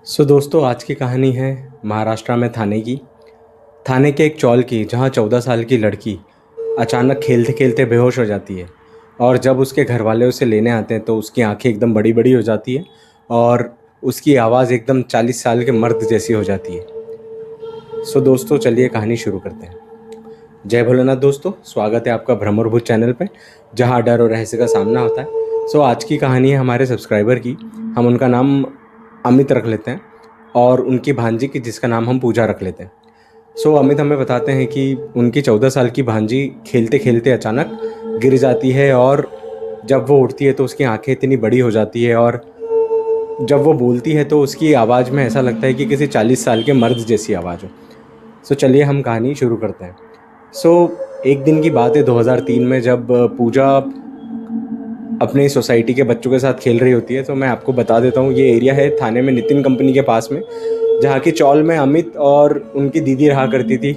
दोस्तों, आज की कहानी है महाराष्ट्र में थाने की। थाने के एक चौल की, जहां 14 साल की लड़की अचानक खेलते खेलते बेहोश हो जाती है। और जब उसके घर वाले उसे लेने आते हैं तो उसकी आंखें एकदम बड़ी बड़ी हो जाती है और उसकी आवाज़ एकदम 40 साल के मर्द जैसी हो जाती है। दोस्तों, चलिए कहानी शुरू करते हैं। जय भोलेनाथ दोस्तों, स्वागत है आपका भ्रमरभूत चैनल पे, जहां डर और रहस्य का सामना होता है। आज की कहानी है हमारे सब्सक्राइबर की। हम उनका नाम अमित रख लेते हैं और उनकी भांजी की, जिसका नाम हम पूजा रख लेते हैं। अमित हमें बताते हैं कि उनकी 14 साल की भांजी खेलते खेलते अचानक गिर जाती है और जब वो उठती है तो उसकी आंखें इतनी बड़ी हो जाती है और जब वो बोलती है तो उसकी आवाज़ में ऐसा लगता है कि किसी 40 साल के मर्द जैसी आवाज़ हो। चलिए हम कहानी शुरू करते हैं। एक दिन की बात है 2003 में, जब पूजा अपनी सोसाइटी के बच्चों के साथ खेल रही होती है। तो मैं आपको बता देता हूँ, ये एरिया है थाने में नितिन कंपनी के पास में, जहाँ की चौल में अमित और उनकी दीदी रहा करती थी।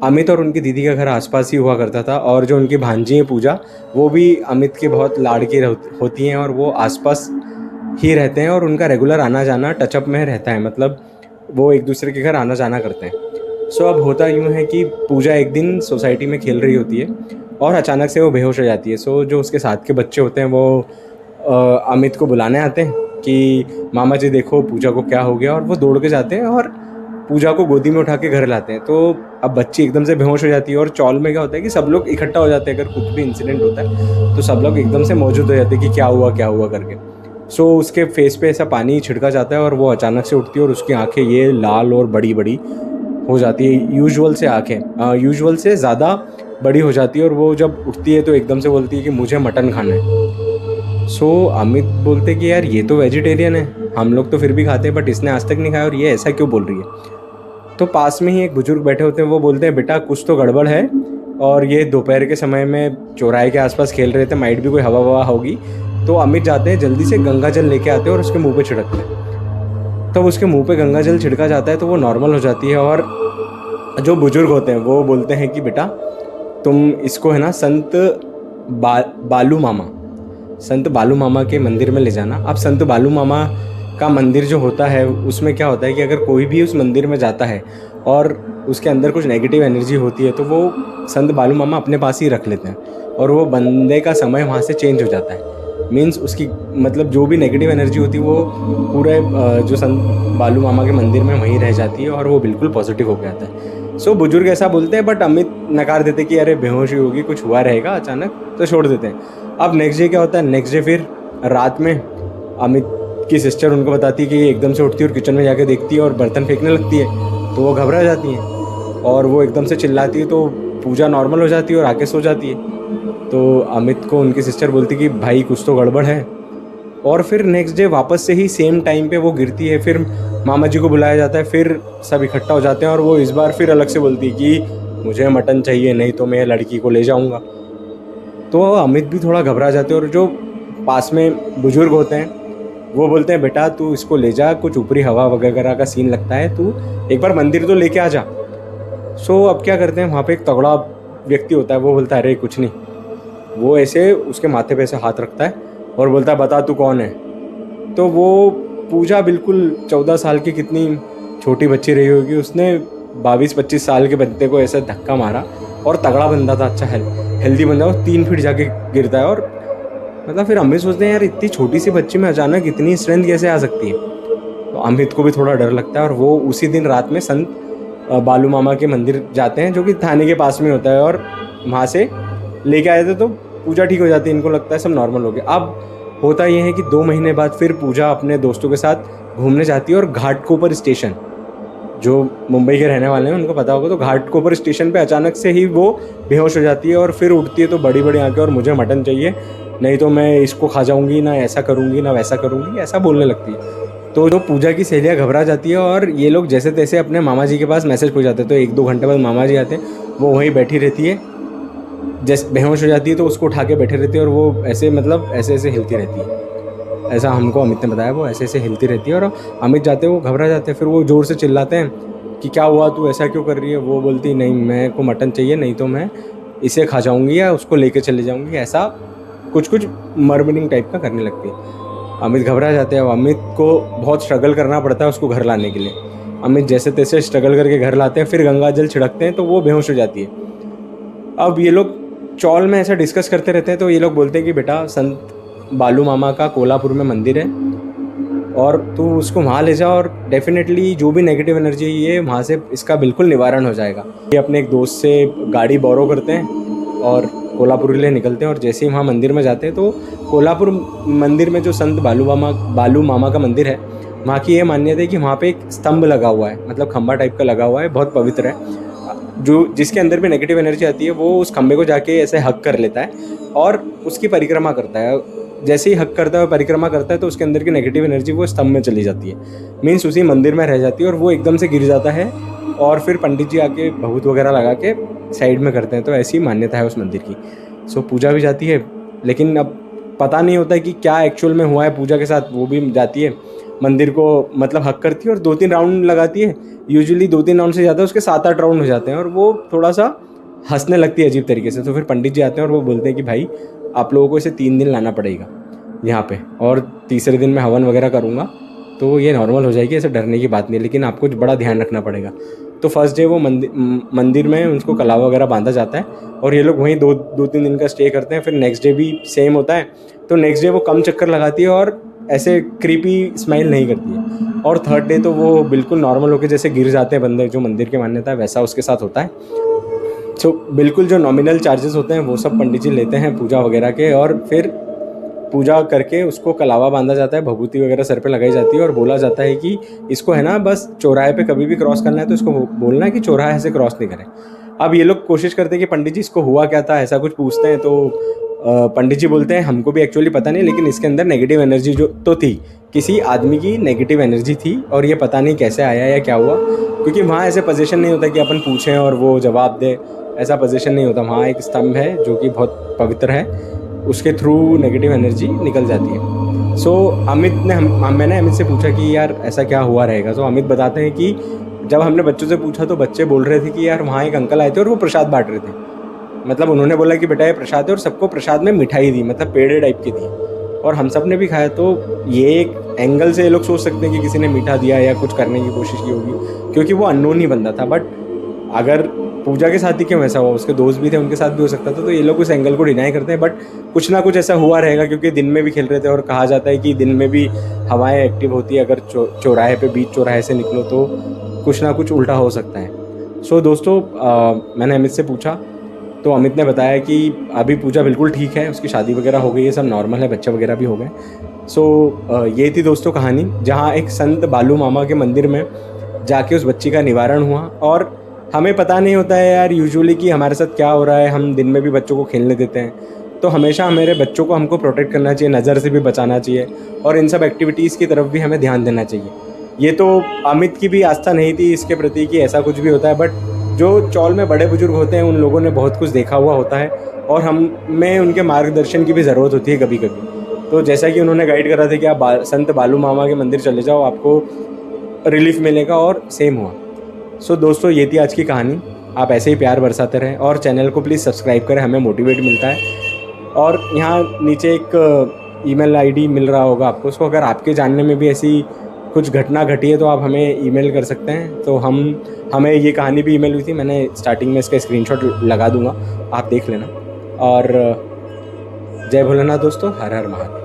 अमित और उनकी दीदी का घर आसपास ही हुआ करता था और जो उनकी भांजी है पूजा, वो भी अमित की बहुत लाड़की होती हैं और वो आसपास ही रहते हैं और उनका रेगुलर आना जाना टचअप में रहता है। मतलब वो एक दूसरे के घर आना जाना करते हैं। अब होता यूँ है कि पूजा एक दिन सोसाइटी में खेल रही होती है और अचानक से वो बेहोश हो जाती है। जो उसके साथ के बच्चे होते हैं वो अमित को बुलाने आते हैं कि मामा जी देखो पूजा को क्या हो गया, और वो दौड़ के जाते हैं और पूजा को गोदी में उठा के घर लाते हैं। तो अब बच्ची एकदम से बेहोश हो जाती है और चौल में क्या होता है कि सब लोग इकट्ठा हो जाते हैं। अगर कुछ भी इंसिडेंट होता है तो सब लोग एकदम से मौजूद हो जाते हैं कि क्या हुआ करके। उसके फेस पे ऐसा पानी छिड़का जाता है और वो अचानक से उठती है और उसकी आंखें ये लाल और बड़ी बड़ी हो जाती है। यूजुअल से ज़्यादा बड़ी हो जाती है और वो जब उठती है तो एकदम से बोलती है कि मुझे मटन खाना है। अमित बोलते कि यार ये तो वेजिटेरियन है, हम लोग तो फिर भी खाते हैं, बट इसने आज तक नहीं खाया और ये ऐसा क्यों बोल रही है। तो पास में ही एक बुजुर्ग बैठे होते हैं, वो बोलते हैं बेटा कुछ तो गड़बड़ है, और ये दोपहर के समय में चौराहे के आसपास खेल रहे थे, माइट भी कोई हवा ववा होगी। तो अमित जाते हैं, जल्दी से गंगा जल लेके आते हैं और उसके मुंह पे छिड़कते हैं। तब उसके मुंह पे गंगा जल छिड़का जाता है तो वो नॉर्मल हो जाती है। और जो बुजुर्ग होते हैं वो बोलते हैं कि बेटा तुम इसको है ना संत बालू मामा के मंदिर में ले जाना। अब संत बालू मामा का मंदिर जो होता है उसमें क्या होता है कि अगर कोई भी उस मंदिर में जाता है और उसके अंदर कुछ नेगेटिव एनर्जी होती है तो वो संत बालू मामा अपने पास ही रख लेते हैं और वो बंदे का समय वहाँ से चेंज हो जाता है। मीन्स उसकी मतलब जो भी नेगेटिव एनर्जी होती है वो पूरे जो संत बालू मामा के मंदिर में वहीं रह जाती है और वो बिल्कुल पॉजिटिव हो गया था। बुजुर्ग ऐसा बोलते हैं, बट अमित नकार देते कि अरे बेहोशी होगी, कुछ हुआ रहेगा अचानक, तो छोड़ देते हैं। अब नेक्स्ट डे क्या होता है, नेक्स्ट डे फिर रात में अमित की सिस्टर उनको बताती है कि ये एकदम से उठती है और किचन में जाके देखती है और बर्तन फेंकने लगती है। तो वो घबरा जाती हैं और वो एकदम से चिल्लाती है, तो पूजा नॉर्मल हो जाती है और आके सो जाती है। तो अमित को उनकी सिस्टर बोलती कि भाई कुछ तो गड़बड़ है। और फिर नेक्स्ट डे वापस से ही सेम टाइम पे वो गिरती है। फिर मामा जी को बुलाया जाता है, फिर सब इकट्ठा हो जाते हैं और वो इस बार फिर अलग से बोलती है कि मुझे मटन चाहिए, नहीं तो मैं लड़की को ले जाऊंगा। तो अमित भी थोड़ा घबरा जाते हैं और जो पास में बुजुर्ग होते हैं वो बोलते हैं बेटा तू इसको ले जा, कुछ ऊपरी हवा वगैरह का सीन लगता है, तू एक बार मंदिर तो लेके आ जा। अब क्या करते हैं, वहाँ पे एक तगड़ा व्यक्ति होता है, वो बोलता है अरे कुछ नहीं। वो ऐसे उसके माथे पे ऐसे हाथ रखता है और बोलता है बता तू कौन है। तो वो पूजा बिल्कुल 14 साल की कितनी छोटी बच्ची रही होगी, उसने 22-25 साल के बंदे को ऐसे धक्का मारा। और तगड़ा बंदा था, अच्छा हेल्दी बंदा, वो 3 फीट जाके गिरता है। और मतलब फिर अमित सोचते हैं यार इतनी छोटी सी बच्ची में अचानक इतनी स्ट्रेंथ कैसे आ सकती है। तो अमित को भी थोड़ा डर लगता है और वो उसी दिन रात में संत बालू मामा के मंदिर जाते हैं, जो कि थाने के पास में होता है, और वहाँ से लेके आए थे। तो पूजा ठीक हो जाती है, इनको लगता है सब नॉर्मल हो गया। अब होता यह है कि 2 महीने बाद फिर पूजा अपने दोस्तों के साथ घूमने जाती है और घाटकोपर स्टेशन, जो मुंबई के रहने वाले हैं उनको पता होगा, तो घाटकोपर स्टेशन पे अचानक से ही वो बेहोश हो जाती है और फिर उठती है तो बड़ी बड़ी आंखें और मुझे मटन चाहिए, नहीं तो मैं इसको खा जाऊंगी, ना ऐसा करूंगी ना वैसा करूंगी, ऐसा बोलने लगती है। तो जो पूजा की सहेलियाँ घबरा जाती है और ये लोग जैसे तैसे अपने मामा जी के पास मैसेज पहुँच जाते हैं। तो 1-2 घंटे बाद मामा जी आते हैं, वो वहीं बैठी रहती है, जैसे बेहोश हो जाती है तो उसको उठा के बैठे रहती है और वो ऐसे मतलब ऐसे ऐसे हिलती रहती है। ऐसा हमको अमित ने बताया, वो ऐसे ऐसे हिलती रहती है। और अमित जाते हैं, वो घबरा जाते हैं, फिर वो ज़ोर से चिल्लाते हैं कि क्या हुआ, तू ऐसा क्यों कर रही है। वो बोलती नहीं मेरे को मटन चाहिए, नहीं तो मैं इसे खा जाऊंगी या उसको लेके चले जाऊंगी, ऐसा कुछ मर्मरिंग टाइप का करने लगती है। अमित घबरा जाते हैं। अमित को बहुत स्ट्रगल करना पड़ता है उसको घर लाने के लिए। अमित जैसे तैसे स्ट्रगल करके घर लाते हैं, फिर गंगा जल छिड़कते हैं तो वो बेहोश हो जाती है। अब ये लोग चौल में ऐसा डिस्कस करते रहते हैं, तो ये लोग बोलते हैं कि बेटा संत बालू मामा का कोल्हापुर में मंदिर है और तू उसको वहाँ ले जा और डेफिनेटली जो भी नेगेटिव एनर्जी है ये वहाँ से इसका बिल्कुल निवारण हो जाएगा। ये अपने एक दोस्त से गाड़ी बोरो करते हैं और कोल्हापुर के लिए निकलते हैं। और जैसे ही वहाँ मंदिर में जाते हैं तो कोल्हापुर मंदिर में जो संत बालू मामा का मंदिर है, वहाँ की ये मान्यता है कि वहाँ पे एक स्तंभ लगा हुआ है, मतलब खंबा टाइप का लगा हुआ है, बहुत पवित्र है। जो जिसके अंदर भी नेगेटिव एनर्जी आती है वो उस खंबे को जाके ऐसे हक कर लेता है और उसकी परिक्रमा करता है। जैसे ही हक करता है, परिक्रमा करता है, तो उसके अंदर की नेगेटिव एनर्जी वो स्तंभ में चली जाती है, मीन्स उसी मंदिर में रह जाती है और वो एकदम से गिर जाता है। और फिर पंडित जी आके भभूत वगैरह लगा के साइड में करते हैं। तो ऐसी मान्यता है उस मंदिर की। सो पूजा भी जाती है, लेकिन अब पता नहीं होता है कि क्या एक्चुअल में हुआ है पूजा के साथ। वो भी जाती है मंदिर को, मतलब हक करती है और 2-3 राउंड लगाती है। यूजुअली 2-3 राउंड से ज़्यादा उसके 7-8 राउंड हो जाते हैं और वो थोड़ा सा हंसने लगती है अजीब तरीके से। तो फिर पंडित जी आते हैं और वो बोलते हैं कि भाई आप लोगों को इसे 3 दिन लाना पड़ेगा यहाँ पे, और तीसरे दिन मैं हवन वगैरह करूँगा तो ये नॉर्मल हो जाएगी, ऐसे डरने की बात नहीं है, लेकिन आपको बड़ा ध्यान रखना पड़ेगा। तो फर्स्ट डे वो मंदिर में उनको कलावा वगैरह बांधा जाता है और ये लोग वहीं 2-3 दिन का स्टे करते हैं। फिर नेक्स्ट डे भी सेम होता है। तो नेक्स्ट डे वो कम चक्कर लगाती है और ऐसे क्रीपी स्माइल नहीं करती है। और थर्ड डे तो वो बिल्कुल नॉर्मल होकर जैसे गिर जाते हैं बंदे, जो मंदिर की मान्यता है वैसा उसके साथ होता है। तो बिल्कुल जो नॉमिनल चार्जेस होते हैं वो सब पंडित जी लेते हैं पूजा वगैरह के, और फिर पूजा करके उसको कलावा बांधा जाता है, भभूति वगैरह सर पे लगाई जाती है और बोला जाता है कि इसको है ना बस चौराहे पे कभी भी क्रॉस करना है तो इसको बोलना है कि चौराहे से क्रॉस नहीं करें। अब ये लोग कोशिश करते हैं कि पंडित जी इसको हुआ क्या था, ऐसा कुछ पूछते हैं। तो पंडित जी बोलते हैं हमको भी एक्चुअली पता नहीं, लेकिन इसके अंदर नेगेटिव एनर्जी जो तो थी, किसी आदमी की नेगेटिव एनर्जी थी और ये पता नहीं कैसे आया या क्या हुआ, क्योंकि वहाँ ऐसे पोजीशन नहीं होता कि अपन पूछें और वो जवाब दे, ऐसा पोजीशन नहीं होता। वहाँ एक स्तंभ है जो कि बहुत पवित्र है, उसके थ्रू नेगेटिव एनर्जी निकल जाती है। सो मैंने अमित से पूछा कि यार ऐसा क्या हुआ रहेगा। तो अमित बताते हैं कि जब हमने बच्चों से पूछा तो बच्चे बोल रहे थे कि यार वहाँ एक अंकल आए थे और वो प्रसाद बांट रहे थे। मतलब उन्होंने बोला कि बेटा ये प्रसाद है, और सबको प्रसाद में मिठाई दी, मतलब पेड़े टाइप की दी, और हम सब ने भी खाया। तो ये एक एंगल से ये लोग सोच सकते हैं कि किसी ने मीठा दिया या कुछ करने की कोशिश की होगी, क्योंकि वो अननोन ही बंदा था। बट अगर पूजा के साथ ही क्यों ऐसा हुआ, उसके दोस्त भी थे, उनके साथ भी हो सकता था। तो ये लोग उस एंगल को डिनाई करते हैं, बट कुछ ना कुछ ऐसा हुआ रहेगा, क्योंकि दिन में भी खेल रहे थे और कहा जाता है कि दिन में भी हवाएं एक्टिव होती है। अगर चौराहे पे बीच चौराहे से निकलो तो कुछ ना कुछ उल्टा हो सकता है। सो दोस्तों मैंने अमित से पूछा तो अमित ने बताया कि अभी पूजा बिल्कुल ठीक है, उसकी शादी वगैरह हो गई है, सब नॉर्मल है, बच्चे वगैरह भी हो गए। सो ये थी दोस्तों कहानी, जहाँ एक संत बालू मामा के मंदिर में जाके उस बच्ची का निवारण हुआ। और हमें पता नहीं होता है यार यूजुअली कि हमारे साथ क्या हो रहा है। हम दिन में भी बच्चों को खेलने देते हैं, तो हमेशा हमारे बच्चों को हमको प्रोटेक्ट करना चाहिए, नज़र से भी बचाना चाहिए, और इन सब एक्टिविटीज़ की तरफ भी हमें ध्यान देना चाहिए। ये तो अमित की भी आस्था नहीं थी इसके प्रति कि ऐसा कुछ भी होता है, बट जो चौल में बड़े बुजुर्ग होते हैं उन लोगों ने बहुत कुछ देखा हुआ होता है, और हमें उनके मार्गदर्शन की भी ज़रूरत होती है कभी कभी। तो जैसा कि उन्होंने गाइड करा था कि आप संत बालू मामा के मंदिर चले जाओ, आपको रिलीफ मिलेगा, और सेम हुआ। सो दोस्तों ये थी आज की कहानी। आप ऐसे ही प्यार बरसाते रहें और चैनल को प्लीज़ सब्सक्राइब करें, हमें मोटिवेट मिलता है। और यहाँ नीचे एक ईमेल आईडी मिल रहा होगा आपको, उसको अगर आपके जानने में भी ऐसी कुछ घटना घटी है तो आप हमें ईमेल कर सकते हैं। तो हमें ये कहानी भी ईमेल हुई थी, मैंने स्टार्टिंग में इसका स्क्रीनशॉट लगा दूंगा, आप देख लेना। और जय भोलेनाथ दोस्तों, हर हर महादेव।